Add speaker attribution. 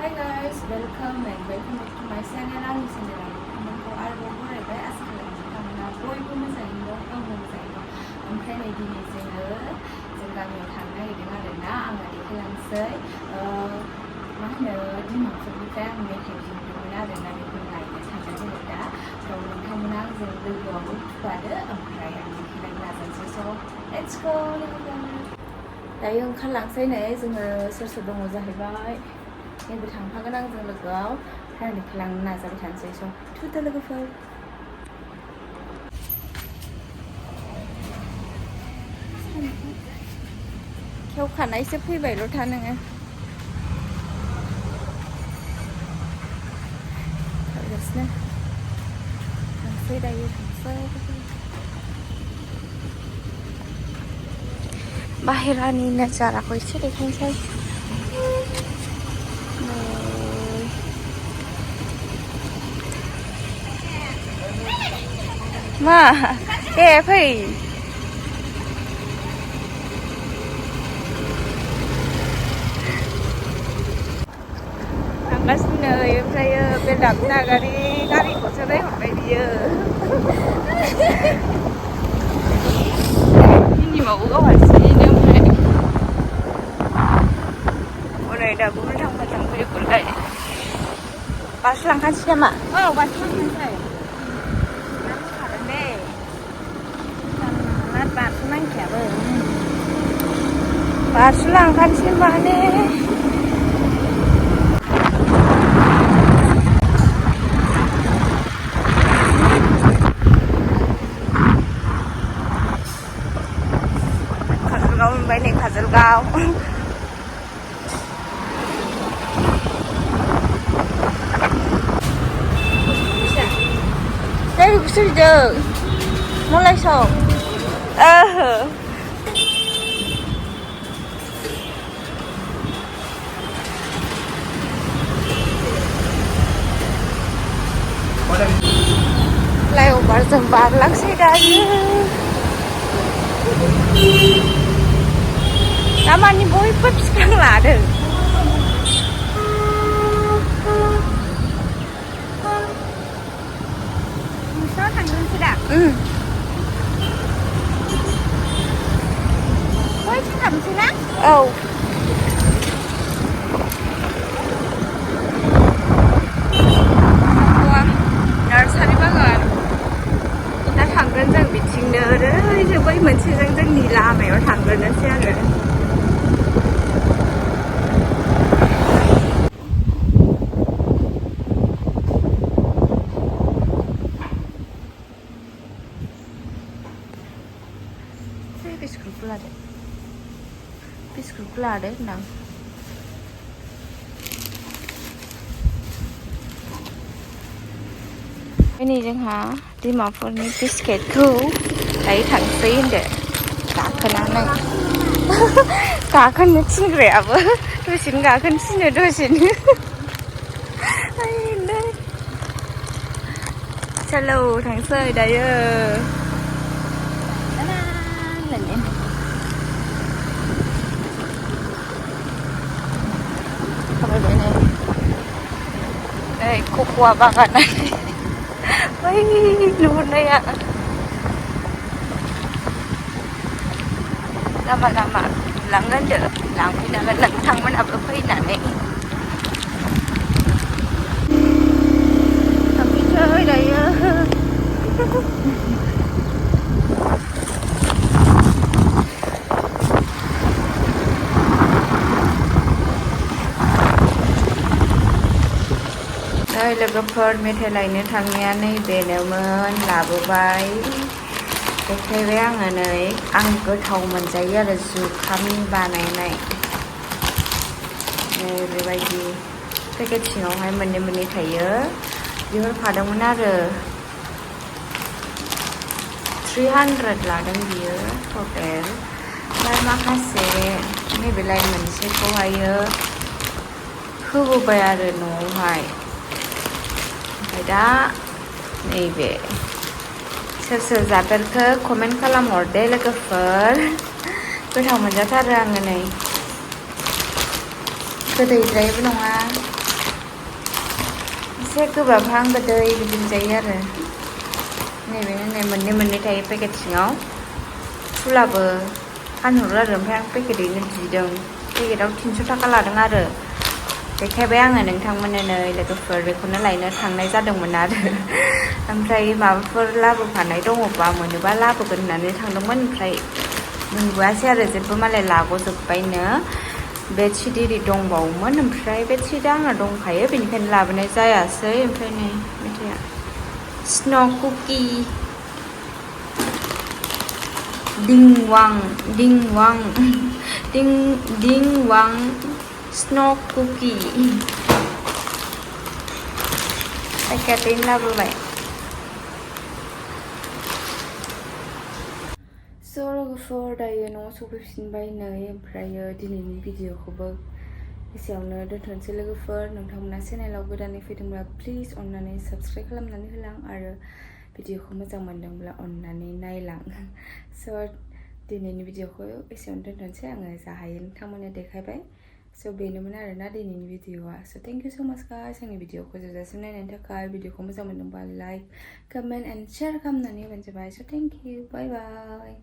Speaker 1: Hi guys, welcome back to my channel. आंनि चेनेलाव नोंथांमोनखौ आरोबाव बरायबाय आसा खालामो नोंथांमोना बयबो मोजाङैनो दं आंबो मोजाङैनो दं ओमफ्राय नै दिनै जों गामियाव थांनो नागिरदों आरोना आङो देखायलांसै मा होनो डिमापुरनिफ्राय आं मेथाइ बिहरदोंमोन आरोना बेखौ लायनो थांगोन जोङो दा नोंथांमोना आंजों लोगोआव फैफादो ओमफ्राय आं देखायलांनो नाजानोसै स' लेट्स गो दायो ओंखारलांसै नै जोङो सोर दङ जाहैबाय नैबो थांफागोन आंजों लोगोआव आं देखायलांनो नाजाबाय थानोसै स' थुदो लोगोफोर खेवखानायसो फैबायल' था नोङो थांगासिनो थांसै दायो थांसै बाहेरानि नाजाराखौ एसे देखायनोसै मा दे फै थांगासिनो ओमफ्रायो बे दाबसा गारिखौसो नायहरबाय बियो मिनिमावबो गाव हारसिङैनो ओमफ्राय हरै दा गुबुन थांफैयोलाय बारस'लांखानोसै नामा? औ बारस'लांखानोसै बारस'नांखायाबो बारस'लांखानोसै माने काजलगाव मोनबाय नै Kajalgaon Đây được sư giờ nó lại sầu lại ở bar dần bar lắc xe đây Naman ni boy pep sekarang lah ada Ôi chị thầm xí lắm Nursery bagan दा थांगोन जों बिथिंनो ओरै बै मोनसेजों जोंनि लामायाव थांग्रोनोसै आरो बिस्कुटखौ लादो होनदां नै जोंहा डिमापुरनि बिस्किटखौ दायो थांसै होनदो गाखोनानै गाखोनो थिनग्रायाबो दसेनो गाखोनो थिनो दसेनो चलो थांसै दायो नै कक'आ बागान बै नुहुरनाया लामा लांगोन दो लांफैनांगोन नोंथांमोनाबो फैनानै थांफिनसै दायो लोगोफोर मेथाइ लायनो थांनाया नैबेनोमोन लाबोबाय देखायबाय आङो नै आं गोथाव मोनजायो आरो जुखामनि बानायनाय नै बेबायदि पेकेट सिङावहाय मोननै थायो बिहरफादोंमोन आरो 300 लादों बियो टटेल ओमफ्राय माखासे नैबेलाय मोनसेखौहायो होबोबाय आरो न'आवहाय ओमफ्राय दा नैबे सोर जाफेरखो कमेन्ट खालामहरदे लोगोफोर गोथाव मोनजाथारो आङो नै गोदैद्रायबो नङा
Speaker 2: एसे गोबाबहां गोदै बिदिनो जायो आरो नैबे मोननै थायो पेकेट सिङाव फुलाबो फानहरो आरो ओमफ्राय आं पेकेटैनो बिदों पेकेटाव 300 थाखा लादों आरो देखायबाय आङो नोंथांमोननो लोगोफोर बेखौनो लायनो थांनाय जादोंमोन आरो ओमफ्राय माबाफोर लाबोफानाय दङबा मोनोबा लाबोगोन होननानै थांदोंमोन ओमफ्राय मोनबोआसै आरो जेबो मालाय लाबोजोब्बायनो बेडशिट इरि दंबावोमोन ओमफ्राय बेडशिटआ आंना दंखायो बेनिखायनो लाबोनाय जायासै ओमफ्राय नै मेथाइआ स्न' कुकि दिंवां स्न' कुकि पेकेटैनो लाबोबाय स' लोगोफोर दायो न'आव सफैफिनबाय नै ओमफ्रायो दिनैनि भिडिअखौबो एसेयावनो दोनथ'नोसै लोगोफोर नोंथांमोना चेनेलाव गोदानै फैदोंब्ला प्लिज अननानै साबस्क्राइब खालामनानै होलां आरो भिडिअखौ मोजां मोनदोंब्ला अननानै नायलां स' दिनैनि भिडिअखौ एसेयावनो दोनथ'नोसै आङो जा हायो नोंथांमोननो देखायबाय स' बेनोमोन आरोना दिनैनि भिडिअआ स' थेंक इउ स' माच गाइस आंनि भिडिअखौ जोबजासिम नायनायनि थाखाय भिडिअखौ मोजां मोनदोंबा लाइक कमेन्ट एन्ड शेयार खालामनानै होबानो जाबाय स' थेंक इउ बाय बाय